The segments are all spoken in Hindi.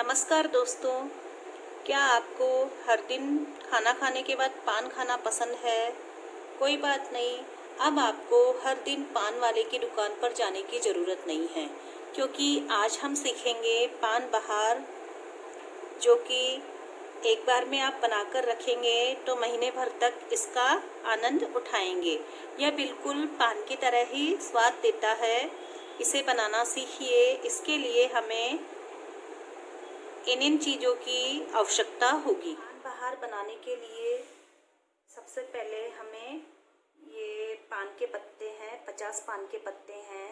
नमस्कार दोस्तों। क्या आपको हर दिन खाना खाने के बाद पान खाना पसंद है? कोई बात नहीं, अब आपको हर दिन पान वाले की दुकान पर जाने की ज़रूरत नहीं है, क्योंकि आज हम सीखेंगे पान बहार, जो कि एक बार में आप बनाकर रखेंगे तो महीने भर तक इसका आनंद उठाएंगे। यह बिल्कुल पान की तरह ही स्वाद देता है। इसे बनाना सीखिए। इसके लिए हमें इन चीज़ों की आवश्यकता होगी। पान बहार बनाने के लिए सबसे पहले हमें ये पान के पत्ते हैं, 50 पान के पत्ते हैं।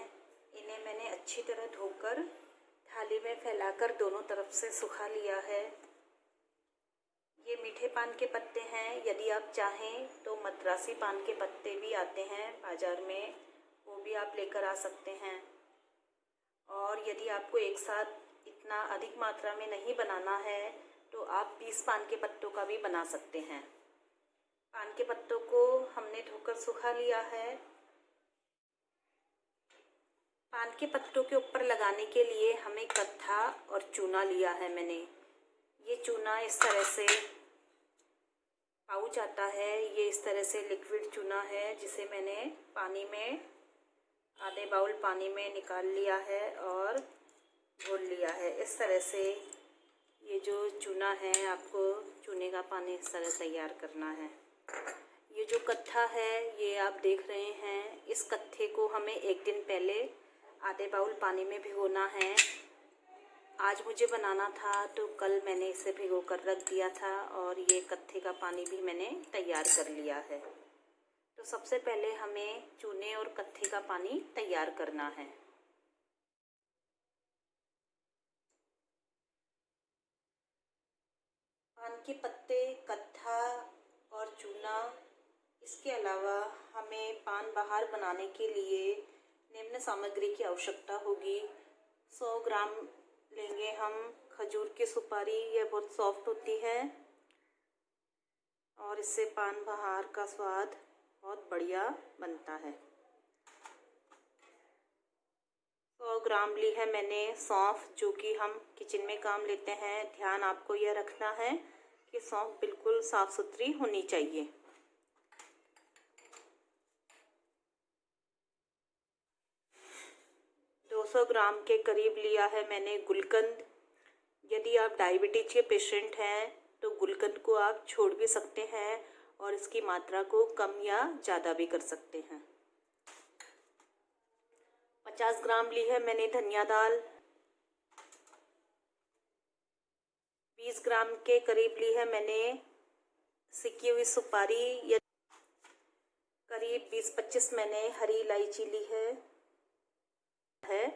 इन्हें मैंने अच्छी तरह धोकर थाली में फैलाकर दोनों तरफ से सुखा लिया है। ये मीठे पान के पत्ते हैं। यदि आप चाहें तो मद्रासी पान के पत्ते भी आते हैं बाज़ार में, वो भी आप लेकर आ सकते हैं। और यदि आपको एक साथ इतना अधिक मात्रा में नहीं बनाना है तो आप 20 पान के पत्तों का भी बना सकते हैं। पान के पत्तों को हमने धोकर सुखा लिया है। पान के पत्तों के ऊपर लगाने के लिए हमें कत्था और चूना लिया है मैंने। ये चूना इस तरह से पाउच आता है, ये इस तरह से लिक्विड चूना है, जिसे मैंने पानी में आधे बाउल पानी में निकाल लिया है और घोल लिया है। इस तरह से ये जो चूना है, आपको चूने का पानी इस तरह तैयार करना है। ये जो कत्था है ये आप देख रहे हैं, इस कत्थे को हमें एक दिन पहले आधे बाउल पानी में भिगोना है। आज मुझे बनाना था तो कल मैंने इसे भिगो कर रख दिया था और ये कत्थे का पानी भी मैंने तैयार कर लिया है। तो सबसे पहले हमें चूने और कत्थे का पानी तैयार करना है। पान के पत्ते, कत्था और चूना, इसके अलावा हमें पान बहार बनाने के लिए निम्न सामग्री की आवश्यकता होगी। 100 ग्राम लेंगे हम खजूर की सुपारी। यह बहुत सॉफ्ट होती है और इससे पान बहार का स्वाद बहुत बढ़िया बनता है। 100 ग्राम ली है मैंने सौंफ, जो कि हम किचन में काम लेते हैं। ध्यान आपको यह रखना है कि सौंफ बिल्कुल साफ़ सुथरी होनी चाहिए। 200 ग्राम के करीब लिया है मैंने गुलकंद। यदि आप डायबिटीज के पेशेंट हैं तो गुलकंद को आप छोड़ भी सकते हैं और इसकी मात्रा को कम या ज़्यादा भी कर सकते हैं। 50 ग्राम ली है मैंने धनिया दाल। 20 ग्राम के करीब ली है मैंने सिकी हुई सुपारी, या करीब 20-25 मैंने हरी इलायची ली है।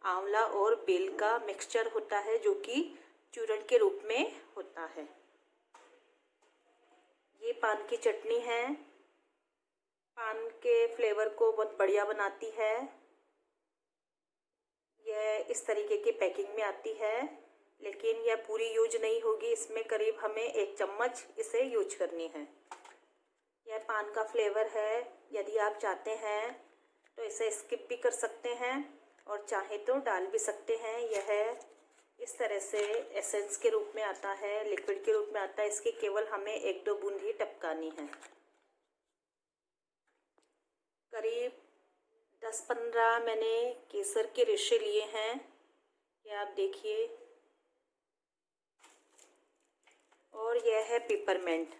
आंवला और बेल का मिक्सचर होता है, जो कि चूर्ण के रूप में होता है। ये पान की चटनी है, पान के फ्लेवर को बहुत बढ़िया बनाती है। यह इस तरीके की पैकिंग में आती है, लेकिन यह पूरी यूज नहीं होगी। इसमें करीब हमें 1 चम्मच इसे यूज करनी है। यह पान का फ्लेवर है। यदि आप चाहते हैं तो इसे स्किप भी कर सकते हैं और चाहे तो डाल भी सकते हैं। यह इस तरह से एसेंस के रूप में आता है, लिक्विड के रूप में आता है। इसकी केवल हमें 1-2 बूंद ही टपकानी है। करीब 10-15 मैंने केसर के रेशे लिए हैं, ये आप देखिए। और यह है पिपरमेंट।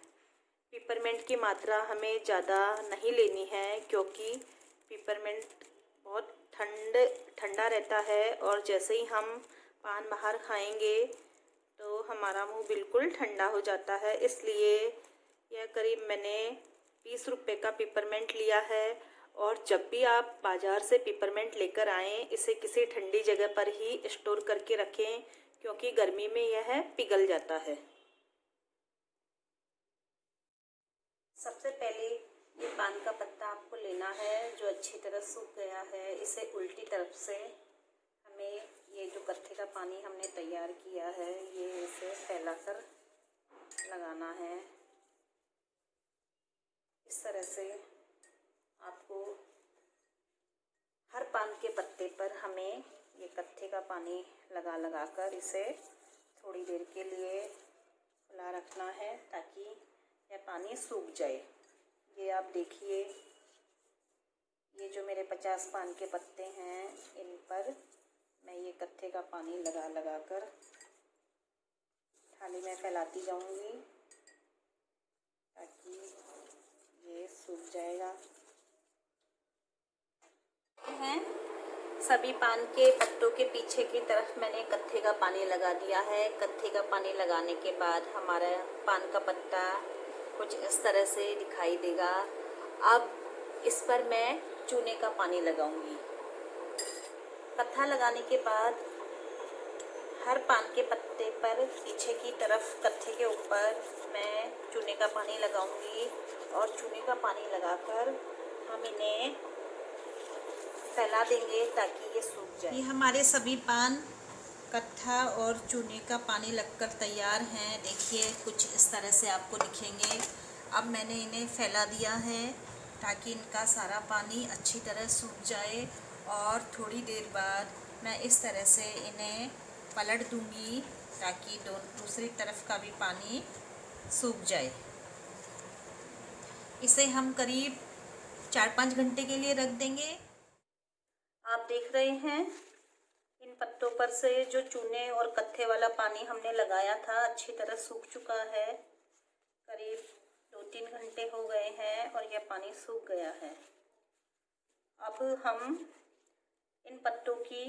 पिपरमेंट की मात्रा हमें ज़्यादा नहीं लेनी है, क्योंकि पिपरमेंट बहुत ठंडा रहता है और जैसे ही हम पान बहार खाएंगे तो हमारा मुंह बिल्कुल ठंडा हो जाता है। इसलिए यह करीब मैंने 20 रुपये का पिपरमेंट लिया है। और जब भी आप बाज़ार से पिपरमेंट लेकर आएँ, इसे किसी ठंडी जगह पर ही स्टोर करके रखें, क्योंकि गर्मी में यह पिघल जाता है। सबसे पहले ये पान का पत्ता आपको लेना है, जो अच्छी तरह सूख गया है। इसे उल्टी तरफ से हमें ये जो कत्थे का पानी हमने तैयार किया है, ये इसे फैलाकर लगाना है। इस तरह से आपको हर पान के पत्ते पर हमें ये कत्थे का पानी लगा कर इसे थोड़ी देर के लिए खुला रखना है ताकि यह पानी सूख जाए। ये आप देखिए, ये जो मेरे 50 पान के पत्ते हैं, इन पर मैं ये कत्थे का पानी लगा लगा कर थाली में फैलाती जाऊंगी ताकि ये सूख जाएगा। हैं सभी पान के पत्तों के पीछे की तरफ मैंने कत्थे का पानी लगा दिया है। कत्थे का पानी लगाने के बाद हमारा पान का पत्ता कुछ इस तरह से दिखाई देगा। अब इस पर मैं चूने का पानी लगाऊंगी। कत्था लगाने के बाद हर पान के पत्ते पर पीछे की तरफ कत्थे के ऊपर मैं चूने का पानी लगाऊंगी और चूने का पानी लगाकर हम इन्हें फैला देंगे ताकि ये सूख जाए। ये हमारे सभी पान कत्था और चूने का पानी लगकर तैयार हैं। देखिए कुछ इस तरह से आपको दिखेंगे। अब मैंने इन्हें फैला दिया है ताकि इनका सारा पानी अच्छी तरह सूख जाए और थोड़ी देर बाद मैं इस तरह से इन्हें पलट दूंगी ताकि दूसरी तरफ का भी पानी सूख जाए। इसे हम करीब 4-5 घंटे के लिए रख देंगे। आप देख रहे हैं इन पत्तों पर से जो चूने और कत्थे वाला पानी हमने लगाया था अच्छी तरह सूख चुका है। करीब 2-3 घंटे हो गए हैं और यह पानी सूख गया है। अब हम इन पत्तों की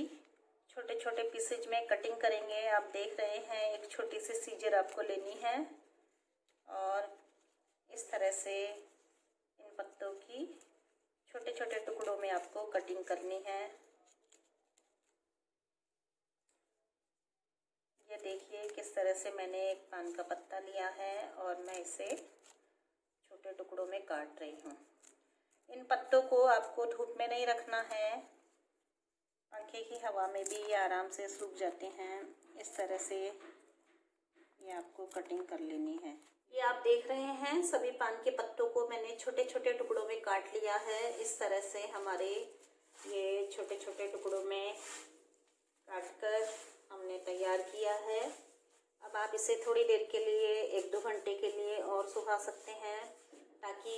छोटे छोटे पीसेज में कटिंग करेंगे। आप देख रहे हैं एक छोटी सी सीजर आपको लेनी है और इस तरह से इन पत्तों की छोटे छोटे टुकड़ों में आपको कटिंग करनी है। ये देखिए किस तरह से मैंने एक पान का पत्ता लिया है और मैं इसे छोटे टुकड़ों में काट रही हूँ। इन पत्तों को आपको धूप में नहीं रखना है, पंखे की हवा में भी ये आराम से सूख जाते हैं। इस तरह से ये आपको कटिंग कर लेनी है। ये आप देख रहे हैं सभी पान के पत्तों को मैंने छोटे छोटे टुकड़ों में काट लिया है। इस तरह से हमारे ये छोटे छोटे टुकड़ों में काटकर हमने तैयार किया है। अब आप इसे थोड़ी देर के लिए 1-2 घंटे के लिए और सुखा सकते हैं ताकि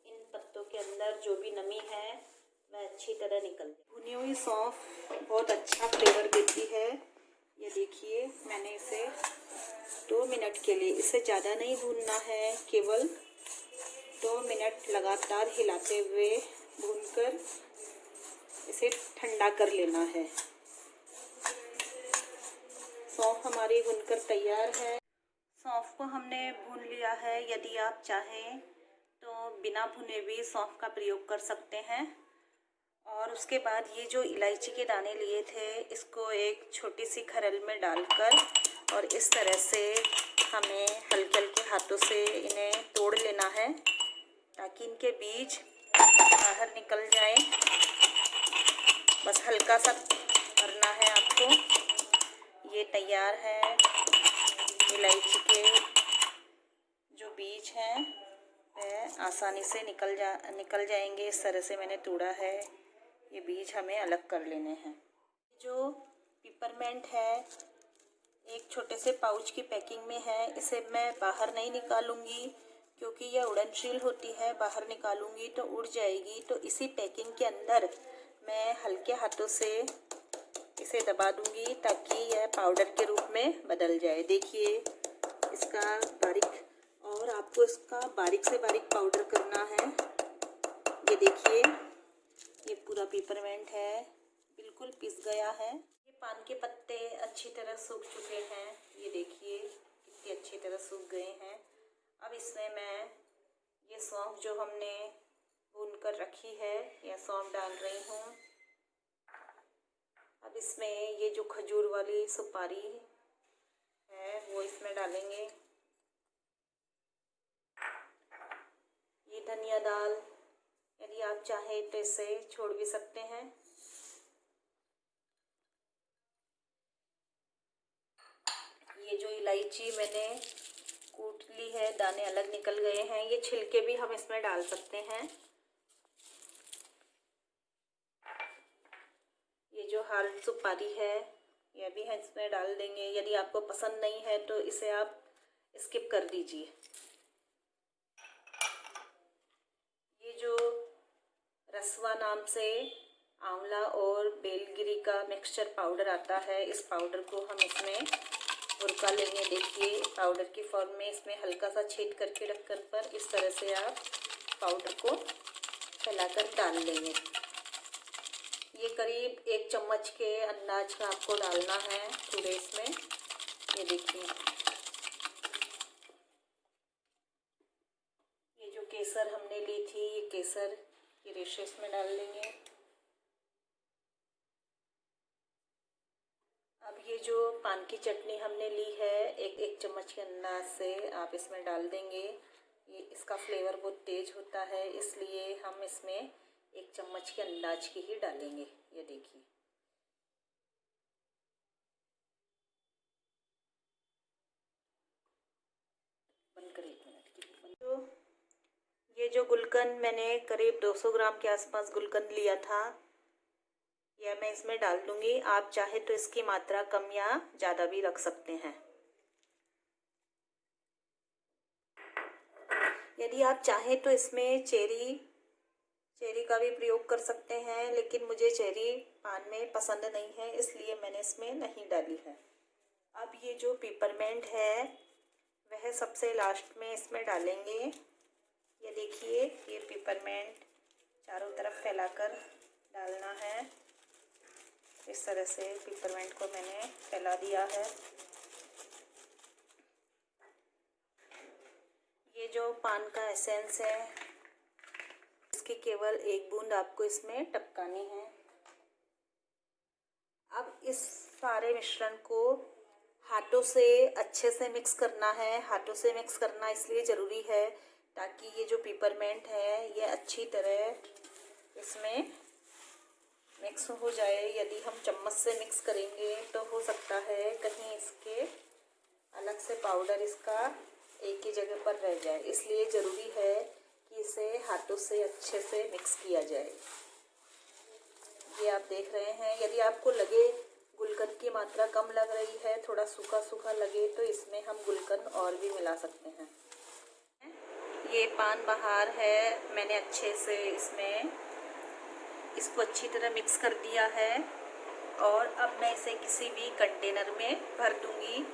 इन पत्तों के अंदर जो भी नमी है वह अच्छी तरह निकल जाए। भुनी हुई सौंफ बहुत अच्छा फ्लेवर देती है। ये देखिए मैंने इसे 2 मिनट के लिए, इससे ज़्यादा नहीं भूनना है, केवल 2 मिनट लगातार हिलाते हुए भूनकर इसे ठंडा कर लेना है। सौंफ हमारी भुनकर तैयार है। सौंफ को हमने भून लिया है। यदि आप चाहें तो बिना भुने भी सौंफ का प्रयोग कर सकते हैं। और उसके बाद ये जो इलायची के दाने लिए थे इसको एक छोटी सी खरल में डालकर और इस तरह से हमें हल्के हल्के हाथों से इन्हें तोड़ लेना है ताकि इनके बीज बाहर निकल जाएं। बस हल्का सा करना है आपको। ये तैयार है। इलायची के जो बीज हैं वह आसानी से निकल जाएंगे। इस तरह से मैंने तोड़ा है। ये बीज हमें अलग कर लेने हैं। जो पिपरमेंट है एक छोटे से पाउच की पैकिंग में है। इसे मैं बाहर नहीं निकालूंगी क्योंकि यह उड़नशील होती है। बाहर निकालूंगी तो उड़ जाएगी। तो इसी पैकिंग के अंदर मैं हल्के हाथों से इसे दबा दूंगी ताकि यह पाउडर के रूप में बदल जाए। देखिए इसका बारीक, और आपको इसका बारीक से बारीक पाउडर करना है। ये देखिए ये पूरा पिपरमेंट है, बिल्कुल पिस गया है। ये पान के पत्ते अच्छी तरह सूख चुके हैं। ये देखिए कितनी अच्छी तरह सूख गए हैं। अब इसमें मैं ये सौंफ जो हमने भून कर रखी है यह सौंफ डाल रही हूँ। अब इसमें ये जो खजूर वाली सुपारी है वो इसमें डालेंगे। ये धनिया दाल, यदि आप चाहें तो इसे छोड़ भी सकते हैं। ये जो इलायची मैंने कूट ली है, दाने अलग निकल गए हैं। ये छिलके भी हम इसमें डाल सकते हैं। ये जो हाल सुपारी है यह भी है इसमें डाल देंगे। यदि आपको पसंद नहीं है तो इसे आप स्किप कर दीजिए। ये जो रसवा नाम से आंवला और बेलगिरी का मिक्सचर पाउडर आता है, इस पाउडर को हम इसमें उड़का लेंगे। देखिए पाउडर की फॉर्म में इसमें हल्का सा छेद करके ढक्कन पर इस तरह से आप पाउडर को फैलाकर डाल लेंगे। ये करीब 1 चम्मच के अंदाज का आपको डालना है पूरे इसमें। ये देखिए ये जो केसर हमने ली थी, ये केसर की रेशे इसमें डाल लेंगे। अब ये जो पान की चटनी हमने ली है, एक चम्मच के अंदाज से आप इसमें डाल देंगे। ये इसका फ्लेवर बहुत तेज होता है, इसलिए हम इसमें 1 चम्मच के अंदाज की ही डालेंगे। ये देखिए बंद कर 1 मिनट के लिए। तो ये जो गुलकंद मैंने करीब 200 ग्राम के आसपास गुलकंद लिया था, यह मैं इसमें डाल दूंगी। आप चाहे तो इसकी मात्रा कम या ज़्यादा भी रख सकते हैं। यदि आप चाहें तो इसमें चेरी का भी प्रयोग कर सकते हैं, लेकिन मुझे चेरी पान में पसंद नहीं है, इसलिए मैंने इसमें नहीं डाली है। अब ये जो पिपरमेंट है वह सबसे लास्ट में इसमें डालेंगे। ये देखिए ये पिपरमेंट चारों तरफ फैलाकर डालना है। इस तरह से पिपरमेंट को मैंने फैला दिया है। ये जो पान का एसेंस है, इसकी केवल 1 बूंद आपको इसमें टपकानी है। अब इस सारे मिश्रण को हाथों से अच्छे से मिक्स करना है। हाथों से मिक्स करना इसलिए ज़रूरी है ताकि ये जो पिपरमेंट है ये अच्छी तरह इसमें मिक्स हो जाए। यदि हम चम्मच से मिक्स करेंगे तो हो सकता है कहीं इसके अलग से पाउडर इसका एक ही जगह पर रह जाए, इसलिए ज़रूरी है कि इसे हाथों से अच्छे से मिक्स किया जाए। ये आप देख रहे हैं। यदि आपको लगे गुलकंद की मात्रा कम लग रही है, थोड़ा सूखा सूखा लगे, तो इसमें हम गुलकंद और भी मिला सकते हैं। ये पान बहार है, मैंने अच्छे से इसको अच्छी तरह मिक्स कर दिया है और अब मैं इसे किसी भी कंटेनर में भर दूंगी।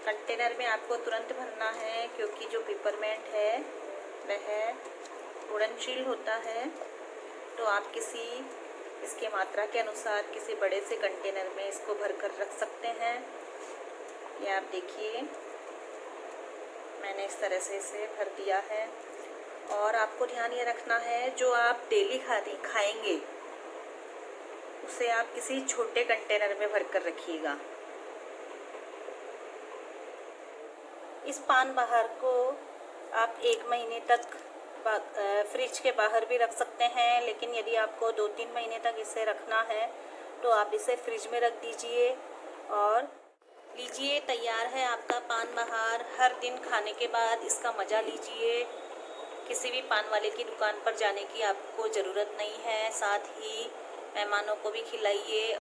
कंटेनर में आपको तुरंत भरना है क्योंकि जो पिपरमेंट है वह उड़नशील होता है, तो आप इसके मात्रा के अनुसार किसी बड़े से कंटेनर में इसको भर कर रख सकते हैं। ये आप देखिए मैंने इस तरह से इसे भर दिया है। और आपको ध्यान ये रखना है, जो आप डेली खाएंगे उसे आप किसी छोटे कंटेनर में भर कर रखिएगा। इस पान बहार को आप 1 महीने तक फ्रिज के बाहर भी रख सकते हैं, लेकिन यदि आपको 2-3 महीने तक इसे रखना है तो आप इसे फ्रिज में रख दीजिए। और लीजिए तैयार है आपका पान बहार। हर दिन खाने के बाद इसका मज़ा लीजिए। किसी भी पान वाले की दुकान पर जाने की आपको ज़रूरत नहीं है, साथ ही मेहमानों को भी खिलाइए।